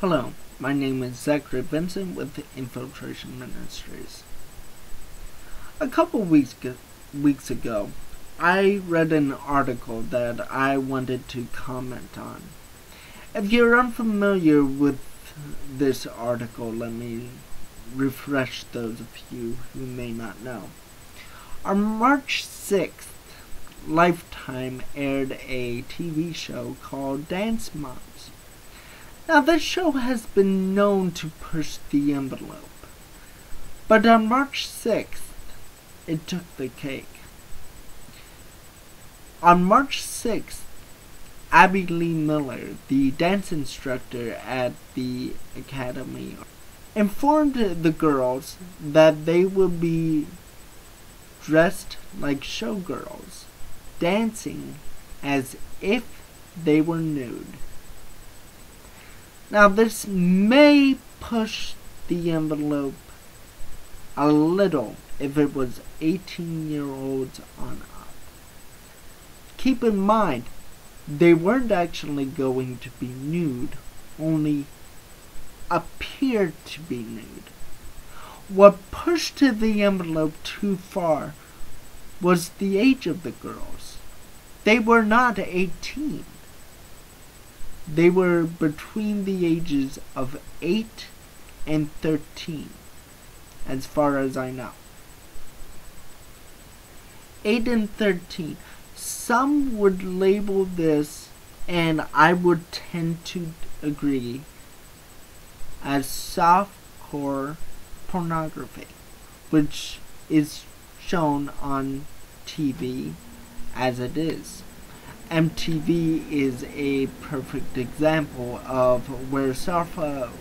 Hello, my name is Zachary Vincent with Infiltration Ministries. A couple weeks ago, I read an article that I wanted to comment on. If you're unfamiliar with this article, let me refresh those of you who may not know. On March 6th, Lifetime aired a TV show called Dance Moms. Now, this show has been known to push the envelope, but on March 6th, it took the cake. On March 6th, Abby Lee Miller, the dance instructor at the academy, informed the girls that they would be dressed like showgirls, dancing as if they were nude. Now, this may push the envelope a little if it was 18-year-olds on up. Keep in mind, they weren't actually going to be nude, only appeared to be nude. What pushed the envelope too far was the age of the girls. They were not 18. They were between the ages of 8 and 13, as far as I know. 8 and 13. Some would label this, and I would tend to agree, as softcore pornography, which is shown on TV as it is. MTV is a perfect example of where softcore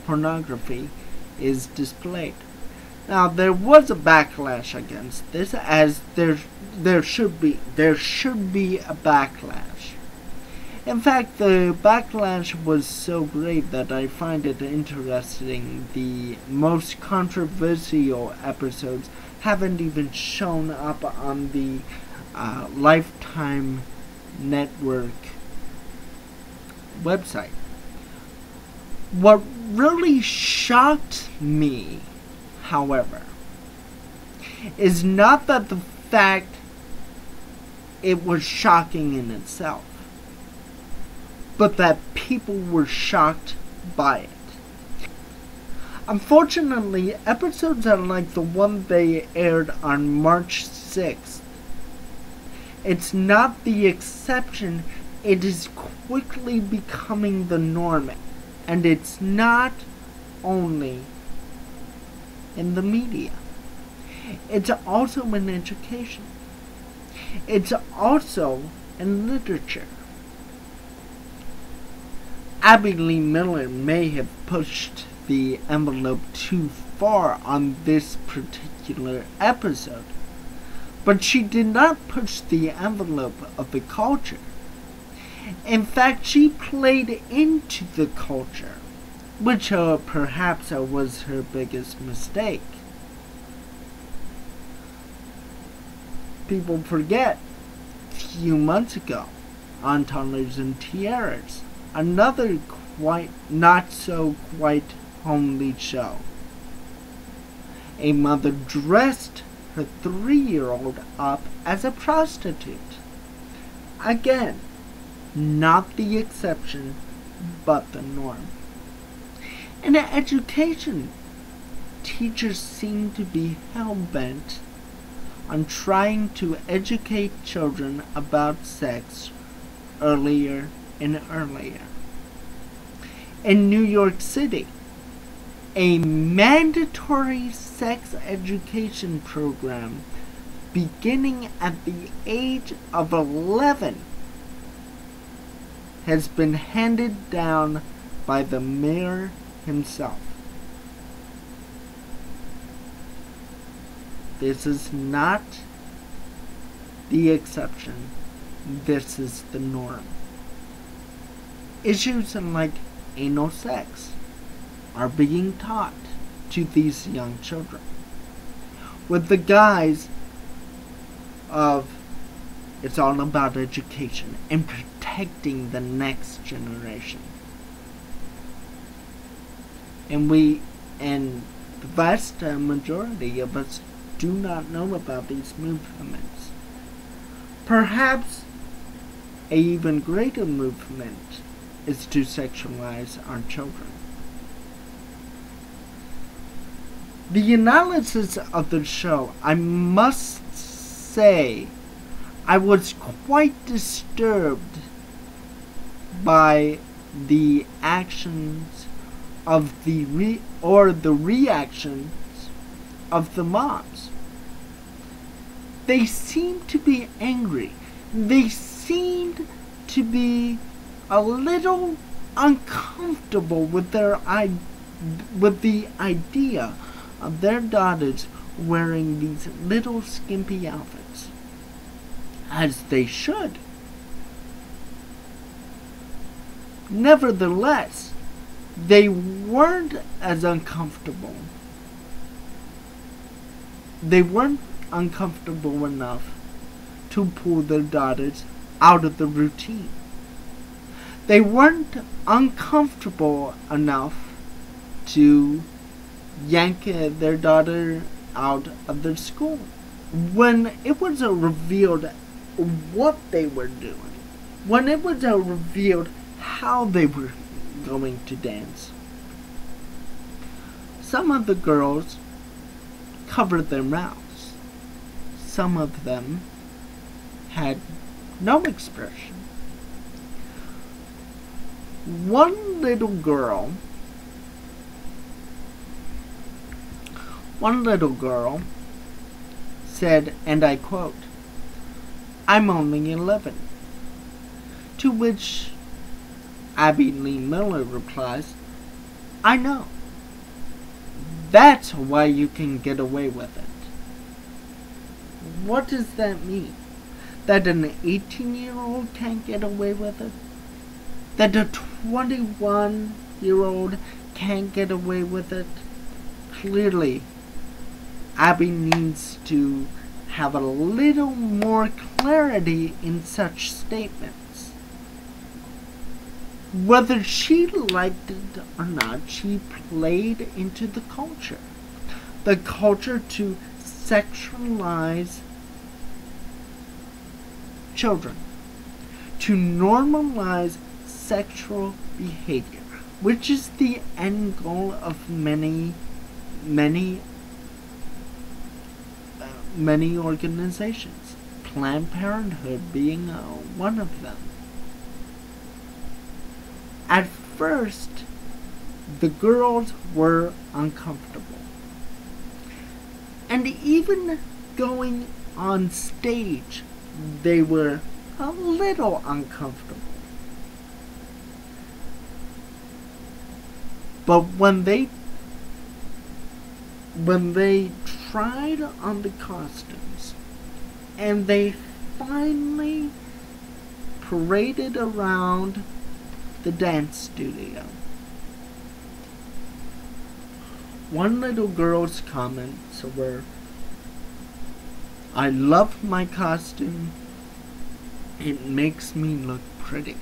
pornography is displayed. Now, there was a backlash against this, as there should be a backlash. In fact, the backlash was so great that I find it interesting the most controversial episodes haven't even shown up on the Lifetime Network website. What really shocked me, however, is not that the fact it was shocking in itself, but that people were shocked by it. Unfortunately, episodes are like the one they aired on March 6th. It's not the exception, it is quickly becoming the norm. And it's not only in the media. It's also in education. It's also in literature. Abby Lee Miller may have pushed the envelope too far on this particular episode, but she did not push the envelope of the culture. In fact, she played into the culture, which perhaps was her biggest mistake. People forget, a few months ago, on Toddlers and Tiaras, another not-so-quite homely show, a mother dressed her 3-year-old up as a prostitute. Again, not the exception, but the norm. In education, teachers seem to be hell-bent on trying to educate children about sex earlier and earlier. In New York City, a mandatory sex education program beginning at the age of 11 has been handed down by the mayor himself. This is not the exception, this is the norm. Issues like anal sex are being taught to these young children, with the guise of it's all about education and protecting protecting the next generation. And the vast majority of us do not know about these movements. Perhaps an even greater movement is to sexualize our children. The analysis of the show, I must say, I was quite disturbed by the actions of the reactions of the moms. They seemed to be angry. They seemed to be a little uncomfortable with the idea of their daughters wearing these little skimpy outfits, as they should. Nevertheless, they weren't as uncomfortable. They weren't uncomfortable enough to pull their daughters out of the routine. They weren't uncomfortable enough to yank their daughter out of their school when it was revealed what they were doing, when it was revealed how they were going to dance. Some of the girls covered their mouths. Some of them had no expression. One little girl said, and I quote, "I'm only 11." To which Abby Lee Miller replies, "I know. That's why you can get away with it." What does that mean? That an 18-year-old can't get away with it? That a 21-year-old can't get away with it? Clearly, Abby needs to have a little more clarity in such statements. Whether she liked it or not, she played into the culture. The culture to sexualize children. To normalize sexual behavior. Which is the end goal of many organizations. Planned Parenthood being one of them. At first, the girls were uncomfortable. And even going on stage, they were a little uncomfortable. But when they tried on the costumes, and they finally paraded around the dance studio, one little girl's comments were, "I love my costume. It makes me look pretty."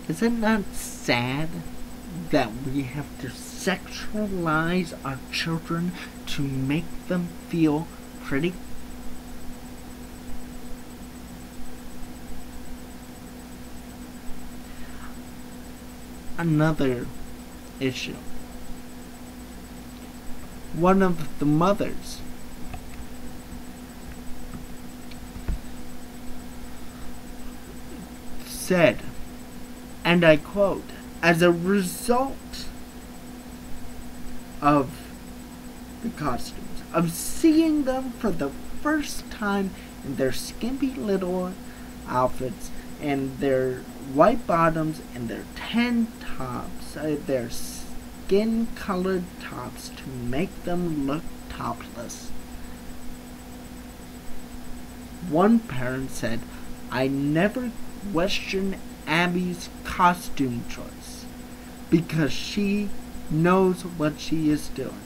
Is it not sad that we have to sexualize our children to make them feel pretty? Another issue. One of the mothers said, and I quote, "As a result of the costumes, of seeing them for the first time in their skimpy little outfits and their white bottoms and their tan tops, their skin-colored tops to make them look topless." One parent said, "I never questioned Abby's costume choice because she knows what she is doing."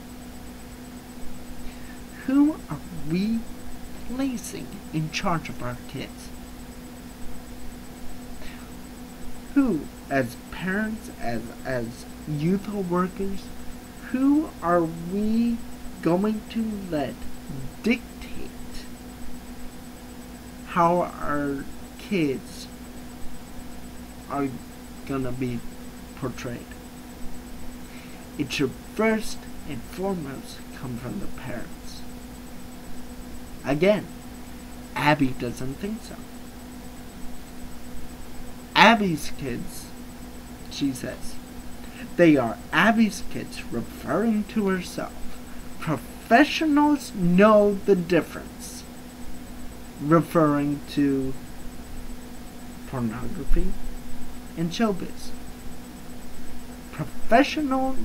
Who are we placing in charge of our kids? who, as parents, as youth workers, who are we going to let dictate how our kids are gonna be portrayed? It should first and foremost come from the parents. Again, Abby doesn't think so. Abby's kids, she says, they are Abby's kids, referring to herself. Professionals know the difference, referring to pornography and showbiz. Professionals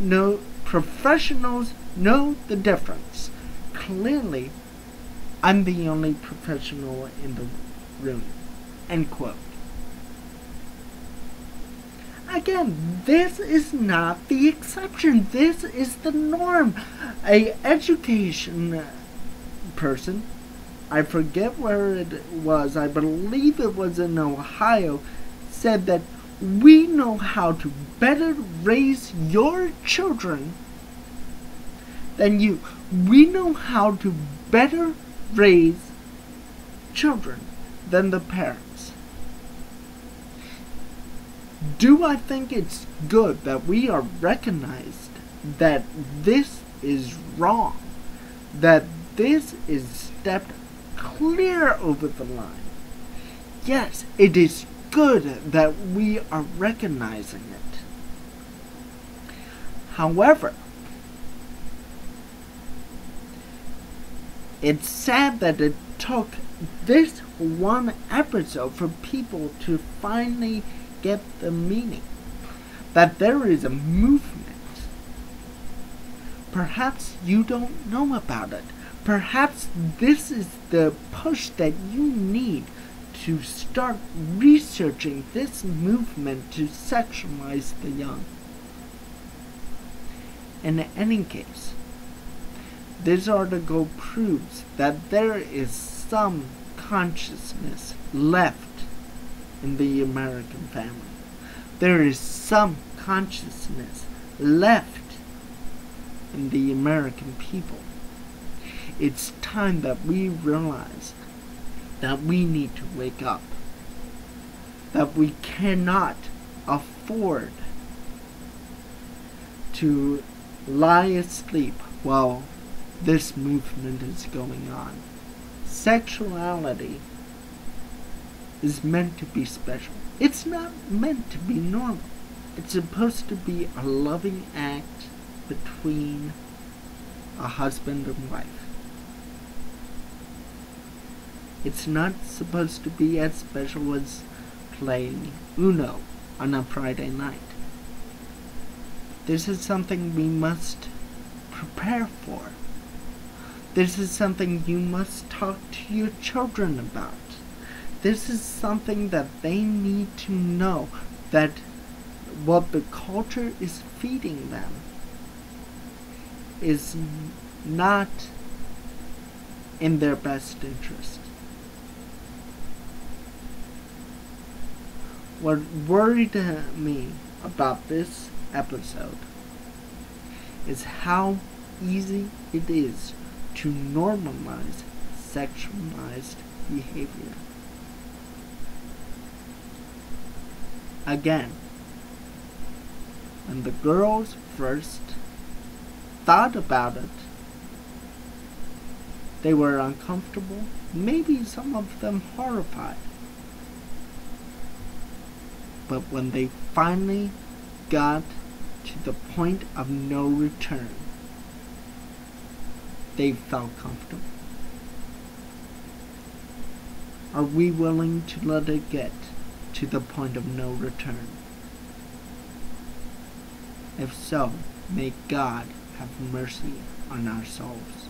know the difference. Clearly, I'm the only professional in the room. End quote. Again, this is not the exception. This is the norm. A education person, I forget where it was, I believe it was in Ohio, said that we know how to better raise your children than you. We know how to better raise children than the parents. Do I think it's good that we are recognized that this is wrong, that this is stepped clear over the line? Yes, it is good that we are recognizing it. However, it's sad that it took this one episode for people to finally get the meaning that there is a movement. Perhaps you don't know about it. Perhaps this is the push that you need to start researching this movement to sexualize the young. In any case, this article proves that there is some consciousness left in the American family. There is some consciousness left in the American people. It's time that we realize that we need to wake up. That we cannot afford to lie asleep while this movement is going on. Sexuality is meant to be special. It's not meant to be normal. It's supposed to be a loving act between a husband and wife. It's not supposed to be as special as playing Uno on a Friday night. This is something we must prepare for. This is something you must talk to your children about. This is something that they need to know, that what the culture is feeding them is not in their best interest. What worried me about this episode is how easy it is to normalize sexualized behavior. Again, when the girls first thought about it, they were uncomfortable, maybe some of them horrified. But when they finally got to the point of no return, they felt comfortable. Are we willing to let it get to the point of no return? If so, may God have mercy on our souls.